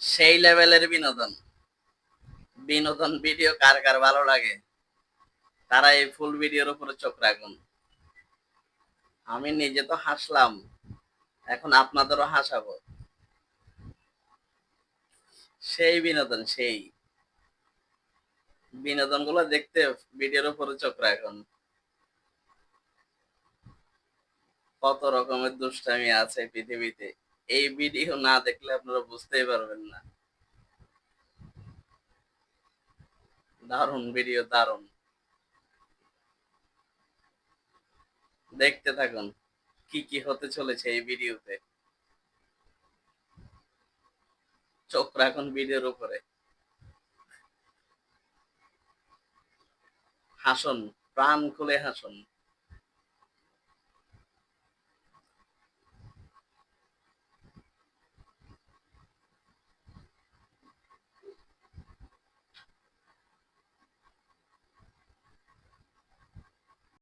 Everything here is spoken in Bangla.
সেই লেভেলের বিনোদন। বিনোদন ভিডিও কার কার ভালো লাগে তারা এই ফুল ভিডিওর উপরে চোখ রাখুন। আমি নিজে তো হাসলাম, এখন আপনাদেরও হাসাবো। সেই বিনোদন, সেই বিনোদন গুলো দেখতে ভিডিওর উপরে চোখ রাখুন। কত রকমের দুষ্টামি আছে পৃথিবীতে, এই ভিডিও না দেখলে আপনারা বুঝতেই পারবেন না। দারুণ ভিডিও, দারুণ। দেখতে থাকুন কি কি হতে চলেছে এই ভিডিওতে। চোখ রাখুন ভিডিওর উপরে, হাসুন, প্রাণ খুলে হাসুন।